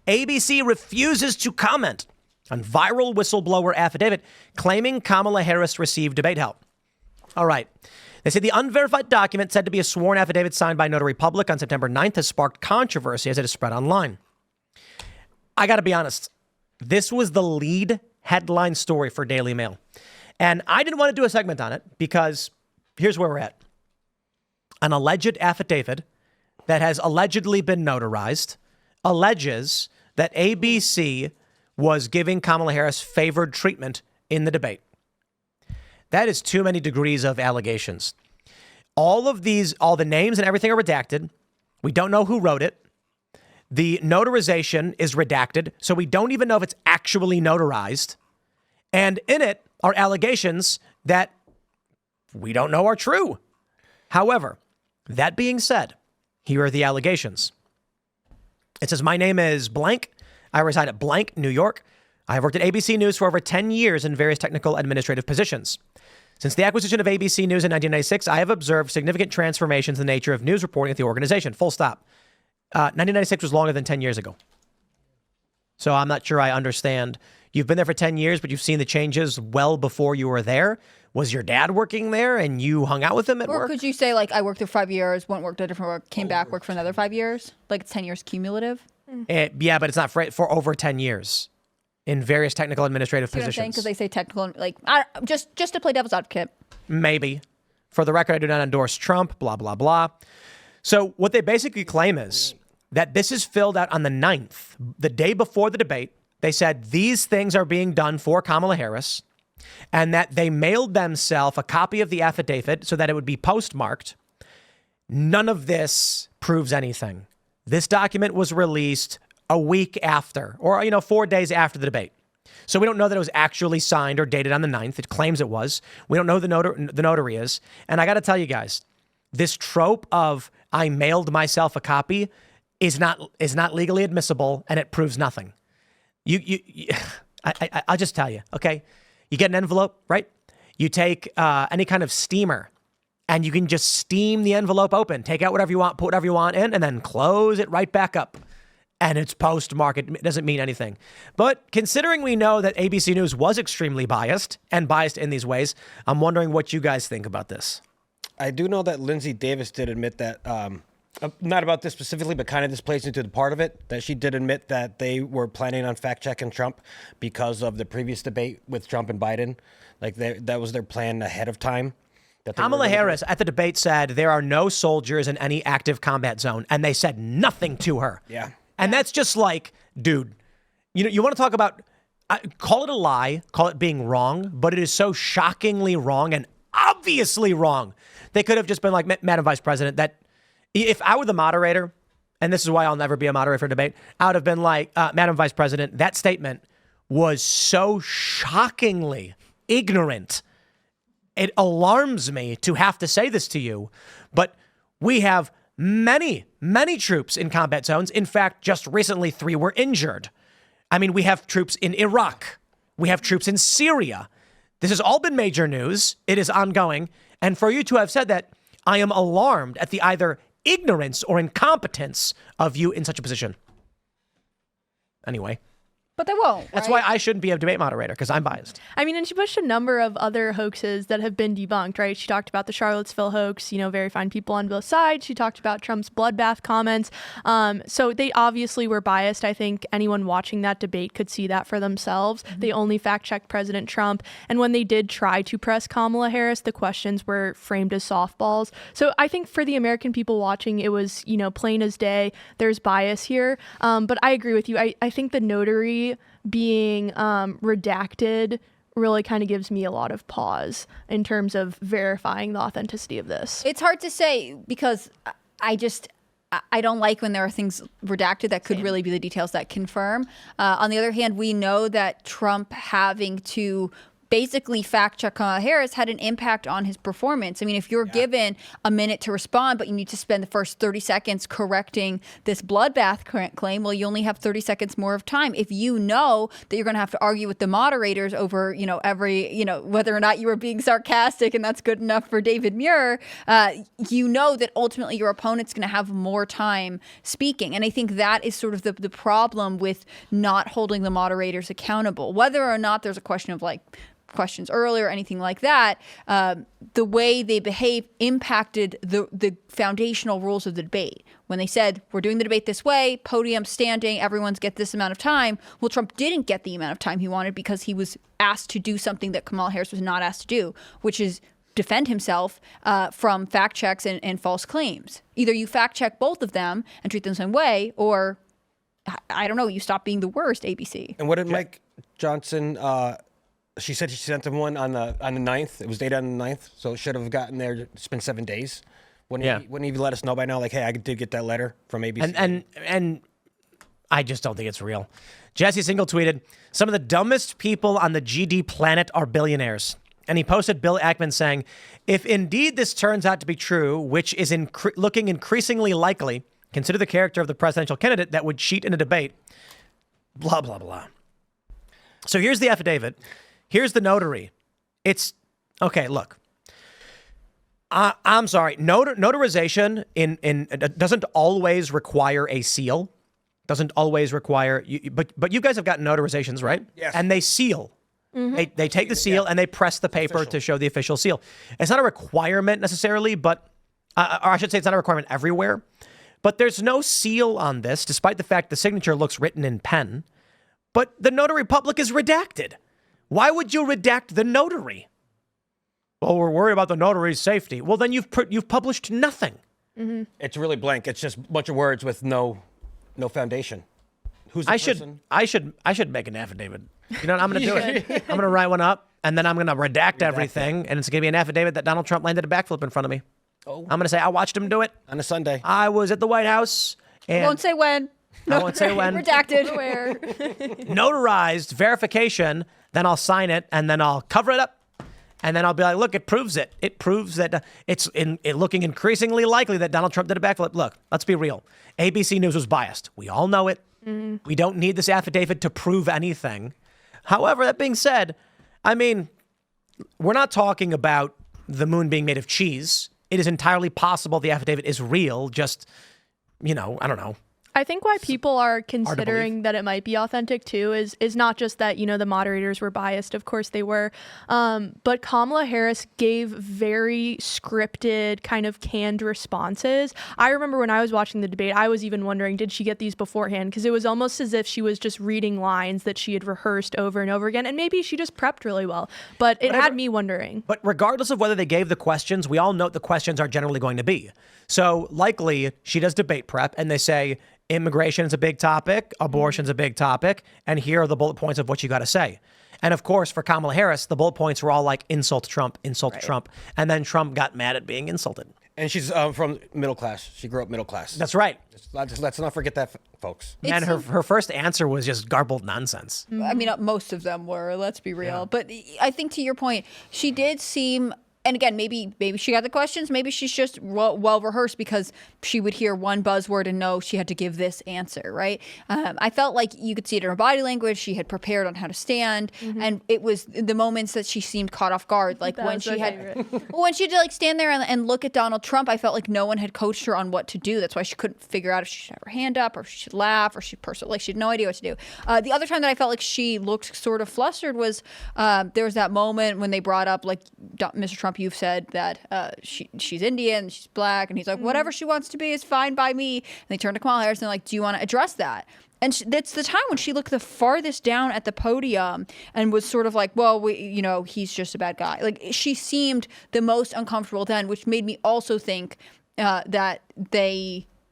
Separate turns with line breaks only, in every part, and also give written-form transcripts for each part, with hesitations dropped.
ABC refuses to comment on viral whistleblower affidavit claiming Kamala Harris received debate help. All right. They say the unverified document said to be a sworn affidavit signed by Notary Public on September 9th has sparked controversy as it has spread online. I got to be honest. This was the lead headline story for Daily Mail. And I didn't want to do a segment on it because here's where we're at. An alleged affidavit that has allegedly been notarized alleges that ABC was giving Kamala Harris favored treatment in the debate. That is too many degrees of allegations. All the names and everything are redacted. We don't know who wrote it. The notarization is redacted, so we don't even know if it's actually notarized. And in it are allegations that we don't know are true. However, that being said, here are the allegations. It says, my name is blank. I reside at blank, New York. I have worked at ABC News for over 10 years in various technical administrative positions. Since the acquisition of ABC News in 1996, I have observed significant transformations in the nature of news reporting at the organization. Full stop. 1996 was longer than 10 years ago. So I'm not sure I understand. You've been there for 10 years, but you've seen the changes well before you were there. Was your dad working there and you hung out with him at work?
Or could you say, like, I worked there 5 years, went worked at a different work, came back, worked for another 5 years? Like, it's 10 years cumulative?
Yeah, but it's not for over 10 years in various technical administrative positions.
Because they say technical, like, just to play devil's advocate.
Maybe. For the record, I do not endorse Trump, blah, blah, blah. So what they basically claim is that this is filled out on the 9th, the day before the debate. They said these things are being done for Kamala Harris and that they mailed themselves a copy of the affidavit so that it would be postmarked. None of this proves anything. This document was released a week after, or, 4 days after the debate. So we don't know that it was actually signed or dated on the 9th. It claims it was. We don't know who the notary is. And I got to tell you guys, this trope of I mailed myself a copy is not legally admissible, and it proves nothing. I'll just tell you, okay? You get an envelope, right? You take any kind of steamer, and you can just steam the envelope open, take out whatever you want, put whatever you want in, and then close it right back up. And it's postmarked. It doesn't mean anything. But considering we know that ABC News was extremely biased and biased in these ways, I'm wondering what you guys think about this.
I do know that Lindsay Davis did admit that, not about this specifically, but kind of this plays into the part of it, that she did admit that they were planning on fact-checking Trump because of the previous debate with Trump and Biden. Like, that was their plan ahead of time.
Kamala Harris at the debate said there are no soldiers in any active combat zone, and they said nothing to her.
Yeah.
And that's just like, dude, you want to talk about, call it a lie, call it being wrong, but it is so shockingly wrong and obviously wrong. They could have just been like, Madam Vice President, that if I were the moderator, and this is why I'll never be a moderator for a debate, I would have been like, Madam Vice President, that statement was so shockingly ignorant. It alarms me to have to say this to you, but we have many troops in combat zones. In fact, just recently, 3 were injured. I mean, we have troops in Iraq. We have troops in Syria. This has all been major news. It is ongoing. And for you to have said that, I am alarmed at the either ignorance or incompetence of you in such a position. Anyway.
But they won't.
That's why I shouldn't be a debate moderator, because I'm biased.
I mean, and she pushed a number of other hoaxes that have been debunked, right? She talked about the Charlottesville hoax, very fine people on both sides. She talked about Trump's bloodbath comments. So they obviously were biased. I think anyone watching that debate could see that for themselves. Mm-hmm. They only fact-checked President Trump. And when they did try to press Kamala Harris, the questions were framed as softballs. So I think for the American people watching, it was, plain as day. There's bias here. But I agree with you. I think the notary being redacted really kind of gives me a lot of pause in terms of verifying the authenticity of this.
It's hard to say because I don't like when there are things redacted that could really be the details that confirm. On the other hand, we know that Trump having to basically fact check Kamala Harris had an impact on his performance. I mean, if you're given a minute to respond, but you need to spend the first 30 seconds correcting this bloodbath claim, well, you only have 30 seconds more of time. If you know that you're going to have to argue with the moderators over, every, whether or not you were being sarcastic and that's good enough for David Muir, you know that ultimately your opponent's going to have more time speaking. And I think that is sort of the problem with not holding the moderators accountable. Whether or not there's a question of questions earlier or anything like that, the way they behave impacted the foundational rules of the debate. When they said, we're doing the debate this way, podium standing, everyone's get this amount of time. Well, Trump didn't get the amount of time he wanted because he was asked to do something that Kamala Harris was not asked to do, which is defend himself from fact checks and false claims. Either you fact check both of them and treat them the same way, or I don't know, you stop being the worst, ABC.
And what did Mike Johnson, she said she sent him one on the 9th. It was dated on the 9th, so it should have gotten there. It's been 7 days. Wouldn't he let us know by now, like, hey, I did get that letter from ABC?
And I just don't think it's real. Jesse Single tweeted, some of the dumbest people on the GD planet are billionaires. And he posted Bill Ackman saying, if indeed this turns out to be true, which is looking increasingly likely, consider the character of the presidential candidate that would cheat in a debate, blah, blah, blah. So here's the affidavit. Here's the notary. It's, okay, look. I'm sorry. Notarization doesn't always require a seal. Doesn't always require, but you guys have gotten notarizations, right?
Yes.
And they seal. Mm-hmm. They take the seal and they press the paper to show the official seal. It's not a requirement necessarily, but, or I should say it's not a requirement everywhere. But there's no seal on this, despite the fact the signature looks written in pen. But the notary public is redacted. Why would you redact the notary? Well, we're worried about the notary's safety. Well, then you've published nothing.
Mm-hmm. It's really blank. It's just a bunch of words with no foundation. Who's the person?
I should make an affidavit. You know what? I'm going to do it. I'm going to write one up, and then I'm going to redact everything, and it's going to be an affidavit that Donald Trump landed a backflip in front of me. Oh. I'm going to say I watched him do it.
On a Sunday.
I was at the White House. And
won't say when.
I won't say when.
Redacted. Where?
Notarized verification. Then I'll sign it, and then I'll cover it up. And then I'll be like, look, it proves it. It proves that it's looking increasingly likely that Donald Trump did a backflip. Look, let's be real. ABC News was biased. We all know it. Mm-hmm. We don't need this affidavit to prove anything. However, that being said, I mean, we're not talking about the moon being made of cheese. It is entirely possible the affidavit is real. Just, I don't know.
I think why people are considering that it might be authentic too is not just that, the moderators were biased. Of course they were. But Kamala Harris gave very scripted, kind of canned responses. I remember when I was watching the debate, I was even wondering, did she get these beforehand? Because it was almost as if she was just reading lines that she had rehearsed over and over again. And maybe she just prepped really well. But it had me wondering.
But regardless of whether they gave the questions, we all know what the questions are generally going to be. So likely she does debate prep and they say, immigration is a big topic, abortion's a big topic, and here are the bullet points of what you got to say. And of course, for Kamala Harris, the bullet points were all like insult Trump, Trump. And then Trump got mad at being insulted.
And she's from middle class. She grew up middle class.
That's right.
Let's not forget that, folks.
And her first answer was just garbled nonsense.
I mean, most of them were, let's be real. Yeah. But I think to your point, she did seem... And again, maybe she got the questions. Maybe she's just well rehearsed because she would hear one buzzword and know she had to give this answer, right? I felt like you could see it in her body language. She had prepared on how to stand, and it was the moments that she seemed caught off guard, like when she had to stand there and look at Donald Trump. I felt like no one had coached her on what to do. That's why she couldn't figure out if she should have her hand up or if she should laugh or she had no idea what to do. The other time that I felt like she looked sort of flustered was there was that moment when they brought up like Mr. Trump. You've said that she's Indian, she's black, and he's like, whatever she wants to be is fine by me. And they turned to Kamala Harris and they're like, do you want to address that? And that's the time when she looked the farthest down at the podium and was sort of like, well, he's just a bad guy. Like she seemed the most uncomfortable then, which made me also think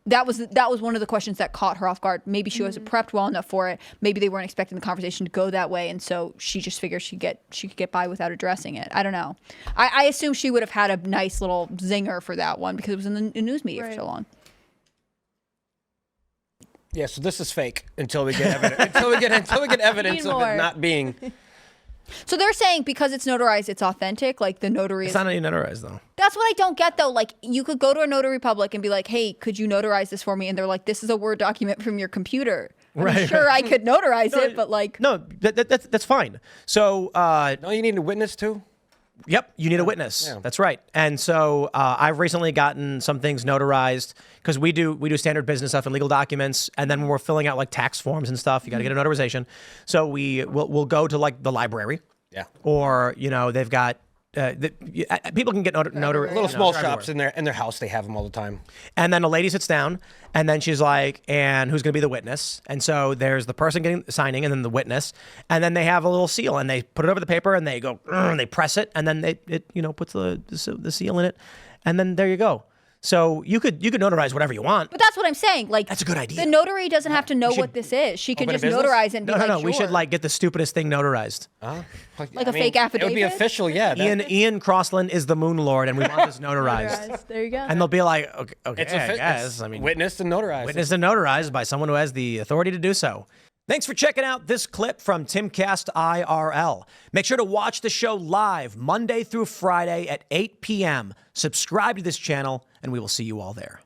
that was one of the questions that caught her off guard. Maybe she wasn't prepped well enough for it. Maybe they weren't expecting the conversation to go that way, and so she just figured she could get by without addressing it. I don't know. I assume she would have had a nice little zinger for that one because it was in the news media for so long.
Yeah, so this is fake until we get evidence. until we get evidence of it not being.
So they're saying because it's notarized, it's authentic. Like the notary
It's
is.
not any notarized, though.
That's what I don't get, though. Like, you could go to a notary public and be like, hey, could you notarize this for me? And they're like, this is a Word document from your computer. I'm sure I could notarize it, but like.
No, that's fine. So,
No, you need a witness too?
yep, you need a witness.
Yeah.
That's right. And so I've recently gotten some things notarized because we do standard business stuff and legal documents. And then when we're filling out like tax forms and stuff, you got to get a notarization. So we'll go to like the library.
Yeah.
Or, they've got, people can get notary.
Little small shops in their house, they have them all the time.
And then a lady sits down, and then she's like, and who's going to be the witness? And so there's the person signing, and then the witness, and then they have a little seal, and they put it over the paper, and they go, and they press it, and then it puts the seal in it, and then there you go. So you could notarize whatever you want.
But that's what I'm saying. Like,
that's a good idea.
The notary doesn't have to know what this is. She can just notarize it and be like,
No.
sure.
We should like get the stupidest thing notarized.
Like a fake affidavit?
It would be official, yeah.
Ian Crossland is the Moon Lord, and we want this notarized.
There you go.
And they'll be like, okay, I guess. I mean,
witnessed and notarized.
Witnessed and notarized by someone who has the authority to do so. Thanks for checking out this clip from Timcast IRL. Make sure to watch the show live Monday through Friday at 8 p.m. Subscribe to this channel, and we will see you all there.